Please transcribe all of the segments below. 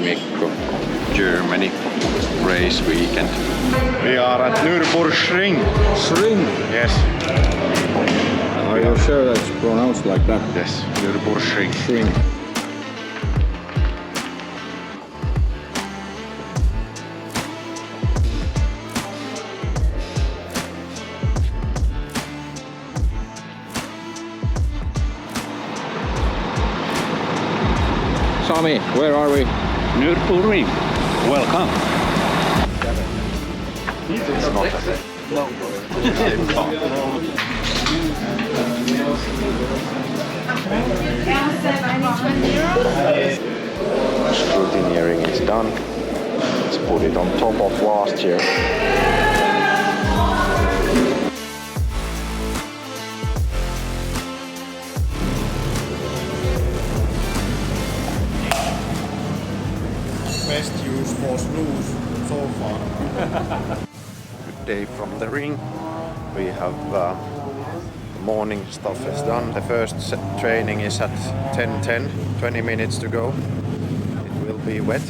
Mikko, Germany race weekend. We are at Nürburgring. Yes. Are you sure that's pronounced like that? Yes, Nürburgring. Sami, where are we? Nürburgring. Welcome. It's not Scrutineering is done. Let's put it on top of last year. Best use for snooze so far. Good day from the ring. We have morning stuff is done. The first training is at 10:10, 20 minutes to go. It will be wet.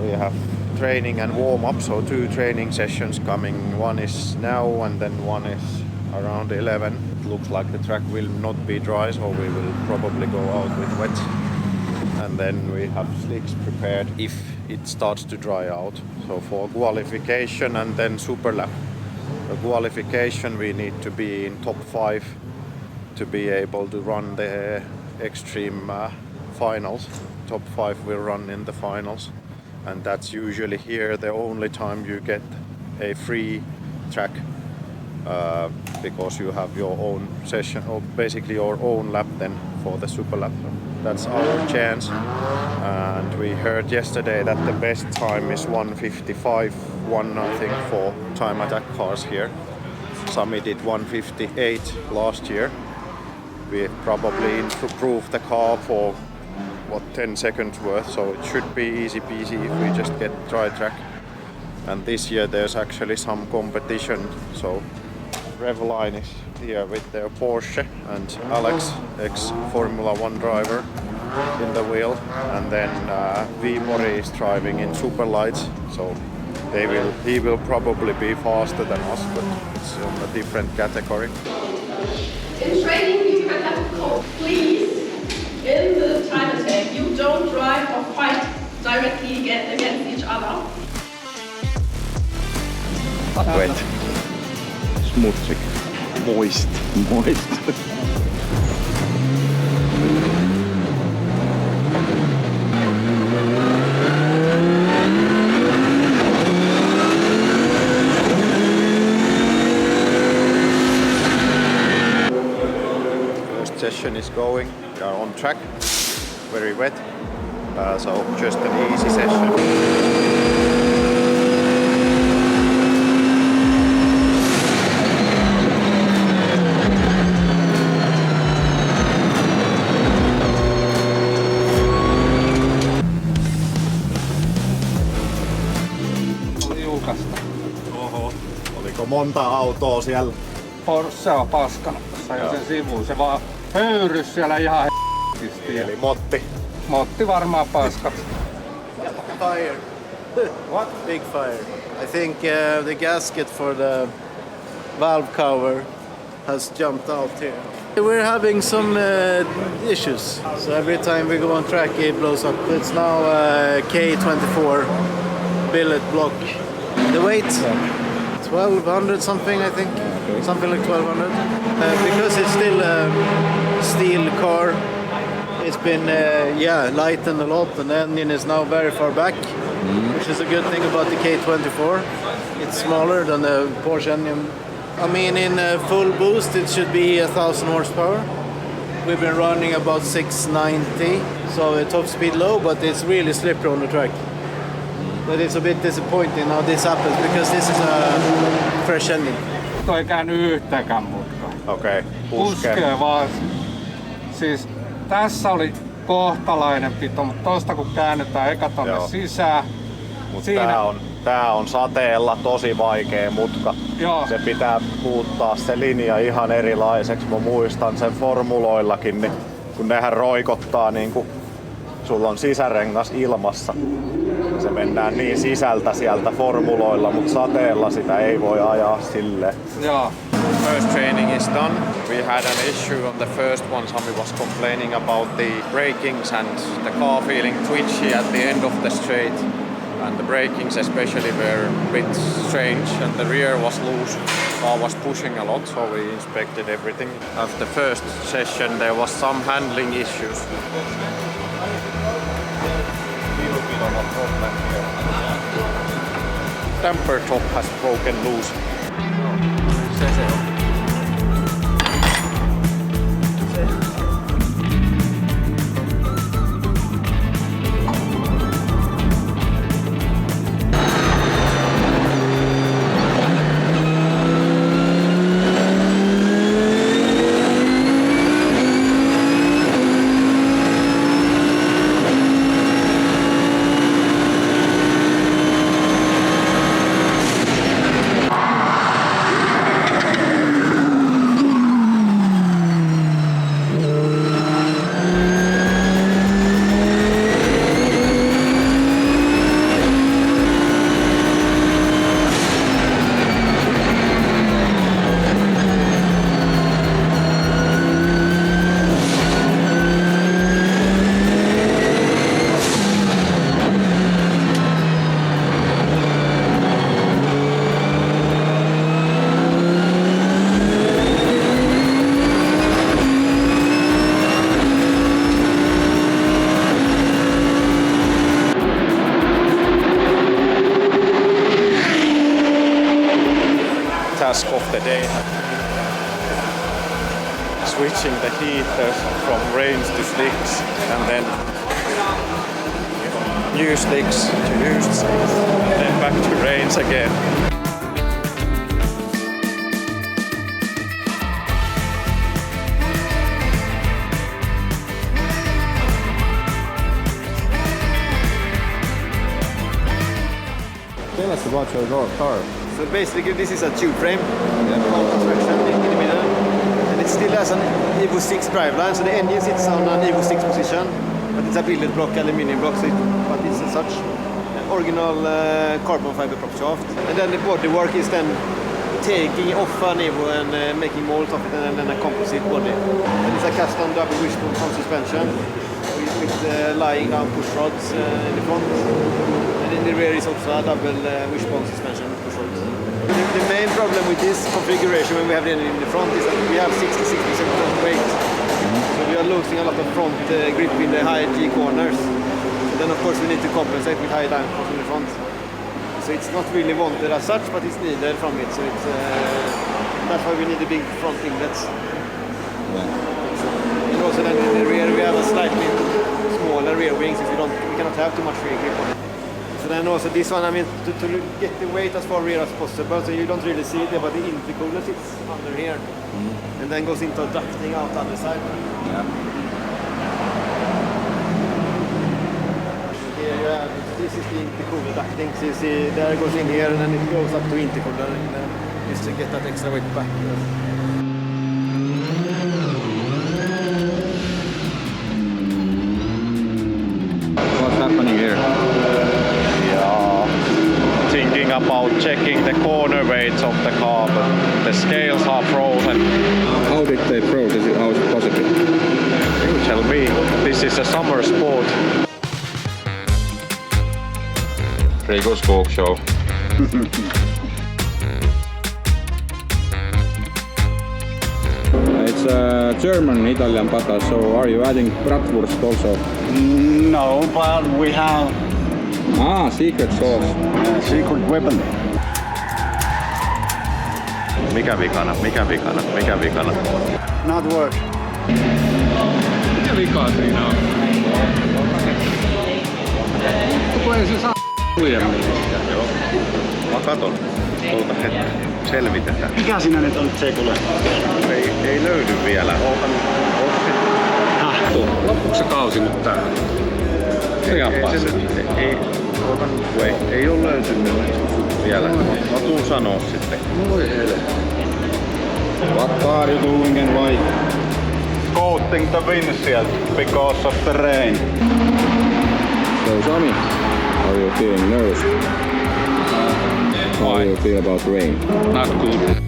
We have training and warm up, so 2 training sessions coming. One is now and then one is around 11. It looks like the track will not be dry, so we will probably go out with wet. And then we have slicks prepared if it starts to dry out. So for qualification and then super lap. The qualification we need to be in top 5 to be able to run the extreme finals. Top 5 will run in the finals, and that's usually here the only time you get a free track because you have your own session or basically your own lap then for the super lap. That's our chance, and we heard yesterday that the best time is 1:55, I think, for time attack cars here. Sami did 1:58 last year. We probably improved the car for 10 seconds worth, so it should be easy peasy if we just get dry track. And this year there's actually some competition, so Revline is here with their Porsche and Alex, ex-Formula 1 driver, in the wheel, and then Wiborg is driving in super lights, so he will probably be faster than us, but it's on a different category. In training you can have a call, please. In the time attack, you don't drive or fight directly against each other. Wet. Smutsig. Moist. First session is going. We are on track. Very wet. So just an easy session. Oho. Oliko monta autoa siellä? Porsche on paskana tässä ja sen sivuun. Se vaan höyrys siellä ihan h***isti. Eli Motti. Motti varmaan paskat. Fire. What? Big fire. I think the gasket for the valve cover has jumped out here. We're having some issues. So every time we go on track it blows up. It's now K24 billet block. The weight? 1200 something, I think. Okay. Something like 1200. Because it's still a steel car, it's been lightened a lot, and the engine is now very far back, which is a good thing about the K24. It's smaller than the Porsche engine. I mean, in full boost it should be 1000 horsepower. We've been running about 690, so top speed low, but it's really slippery on the track. But it's a bit disappointing how this happens because this is a fresh engine. Toi ei käynyt yhtäkään mutkaa. Okei. Puskee vaan. Siis tässä oli kohtalainen pito, mutta tosta kun käännytään eka tonne sisään. Mut tää on sateella tosi vaikea mutka. Joo. Se pitää muuttaa se linja ihan erilaiseksi. Mä muistan sen formuloillakin, niin kun nehän roikottaa niinku sulla on sisärengas ilmassa. Se mennään niin sisältä sieltä formuloilla, mutta sateella sitä ei voi ajaa silleen. Joo. First training is done. We had an issue on the first one. Sami was complaining about the brakings and the car feeling twitchy at the end of the straight. And the brakings especially were a bit strange and the rear was loose. Car was pushing a lot, so we inspected everything. After the first session there was some handling issues. Damper top has broken loose. Task of the day. Switching the heaters from rains to slicks and then new slicks to used slicks and then back to rains again. Tell us about your car. So basically this is a tube frame, whole construction in the middle, and it still has an Evo 6 driveline, so the engine sits on an Evo 6 position, but it's a billet block, aluminium block, so but it's as such an original carbon fiber prop shaft. And then the bodywork is then taking off an Evo and making molds of it, and then a composite body. And it's a custom double wishbone front suspension with lying down push rods in the front. In the rear is also a double wishbone suspension push rods. The main problem with this configuration when we have it in the front is that we have 66% front weight. So we are losing a lot of front grip in the high G corners. So then of course we need to compensate with high downforce in the front. So it's not really wanted as such, but it's needed from it. So it's, that's why we need the big front inlets. And also then in the rear we have a slightly smaller rear wing since we cannot have too much rear grip on it. So then also this one, I mean, to get the weight as far rear as possible, so you don't really see it there, but the intercooler sits under here, and then goes into ducting out the other side. Yeah. Here you have, this is the intercooler ducting, so you see there it goes in here, and then it goes up to intercooler, just to get that extra weight back. What's happening here? Thinking about checking the corner weights of the car, but the scales are frozen. How did they froze? How is it possible? You tell me, this is a summer sport. Rico's Coke Show. It's a German Italian pata, so are you adding bratwurst also? No, but we have Secret sauce. a secret weapon. Mikä vikana? Not work. Mikä vikaa siinä on? Kun ei se saa Joo. Mä katon. Oota hetki. Selvitetään. Mikä sinä nyt on Tsekulle? Ei löydy vielä. Oota Loppuuko se kausi nyt tää? Ei oo löytynyt vielä. Mä tuun sanoo sitten. Voi helvetti. What are you doing and why? Coating the windshield because of the rain. So Sami, are you feeling nervous? How do you feel about rain? Not good.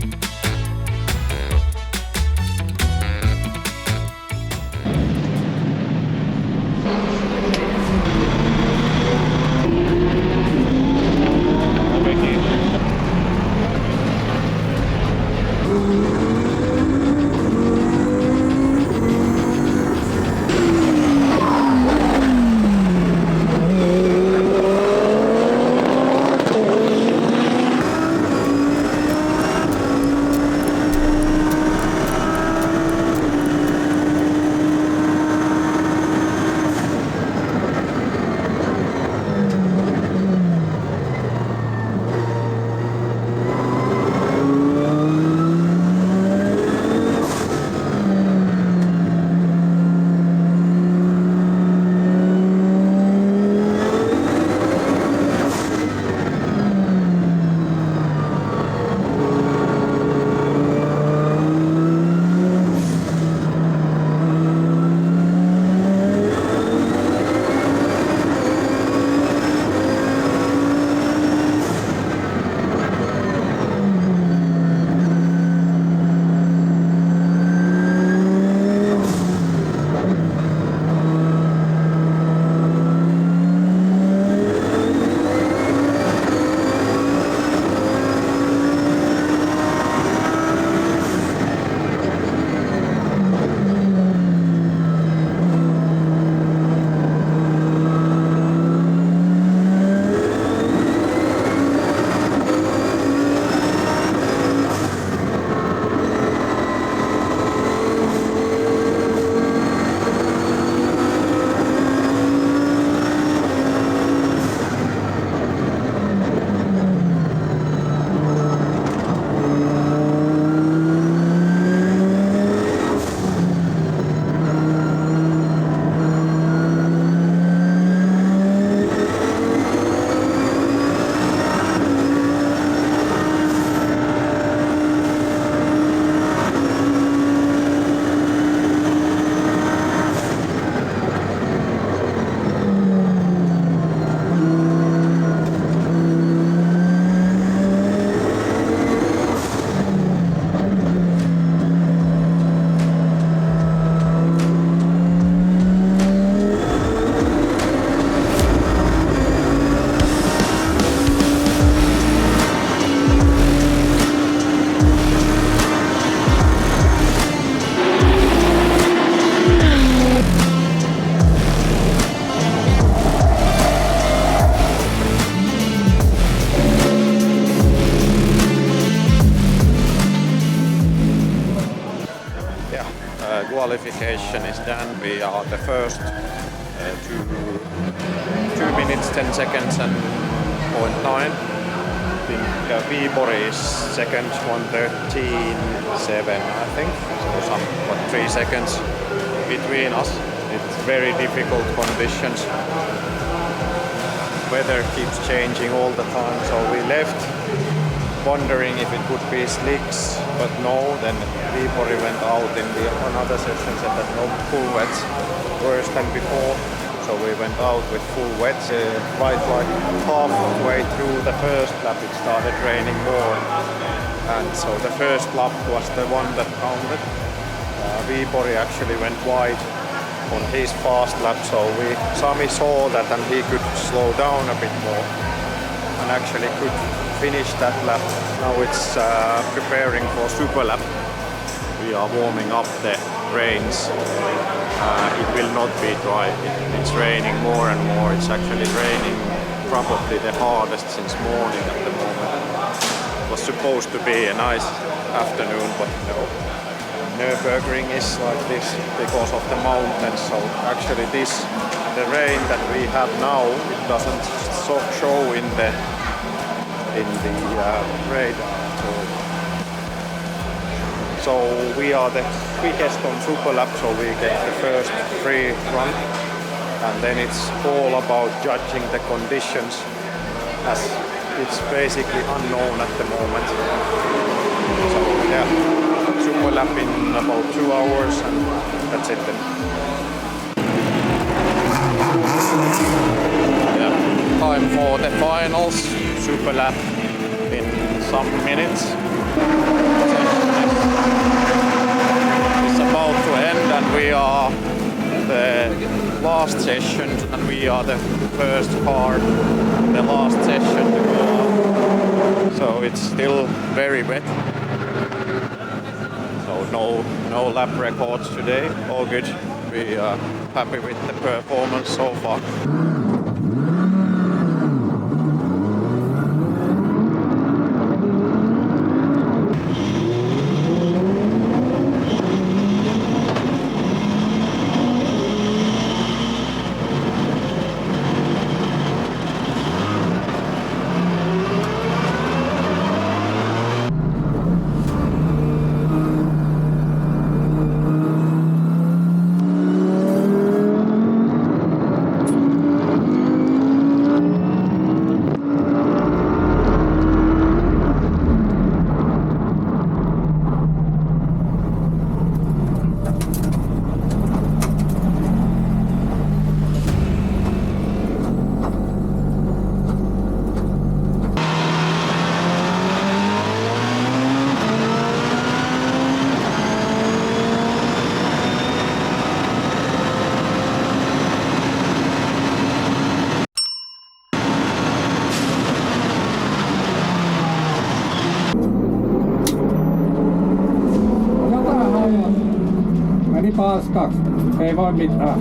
Qualification is done. We are the first 2 minutes 10 seconds and 0.9. I think Wiborg is second 1:13.7 I think. So 3 seconds between us. It's very difficult conditions. Weather keeps changing all the time, so we left wondering if it would be slicks, but no. Then Wiborg went out in the another session, said that no, full wets, worse than before. So we went out with full wets. Right like halfway through the first lap it started raining more, and so the first lap was the one that counted. Wiborg actually went wide on his fast lap, so Sami saw that and he could slow down a bit more and actually could finish that lap. Now it's preparing for super lap. We are warming up the rains. It will not be dry. It's raining more and more. It's actually raining probably the hardest since morning at the moment. It was supposed to be a nice afternoon, but no. Nürburgring is like this because of the mountains. So actually the rain that we have now, it doesn't show in the radar. So we are the quickest on super lap, so we get the first free run, and then it's all about judging the conditions, as it's basically unknown at the moment. So yeah, super lap in about 2 hours, and that's it then. Yeah, time for the finals, super lap in some minutes. It's about to end and we are the last session and we are the first car, the last session to go up. So it's still very wet. So no lap records today, all good. We are happy with the performance so far. Meni paskaksi. Ei voi mitään.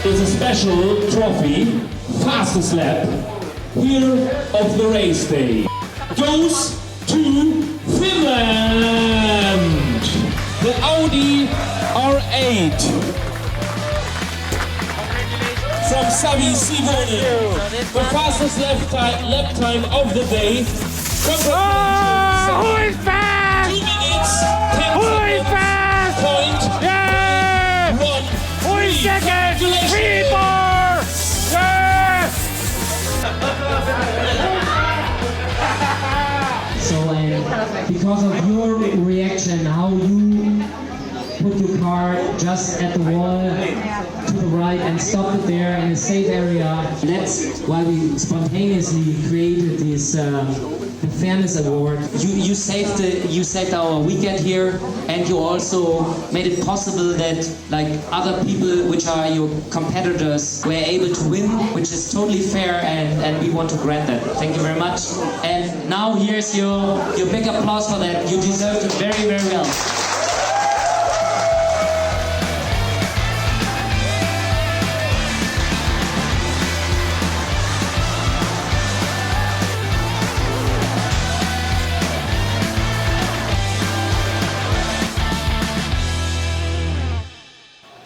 It's a special trophy, fastest lap here of the race day. Goes to Finland! The Audi R8 from Savi Sivonen. The fastest lap time of the day. Congratulations! Who is fast? 2 minutes, 10 Who is seconds, fast? point, Yeah! 1, Who is 3. second? Congratulations! Wiborg! Yeah! So, and because of your reaction, how you put your car just at the wall to the right and stopped it there in a safe area, that's why we spontaneously created this the Fairness Award. You saved our weekend here, and you also made it possible that like other people which are your competitors were able to win, which is totally fair, and we want to grant that. Thank you very much. And now here's your big applause for that. You deserved it very, very well.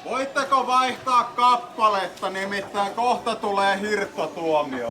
Voitteko vaihtaa kappaletta, nimittäin kohta tulee hirttotuomio.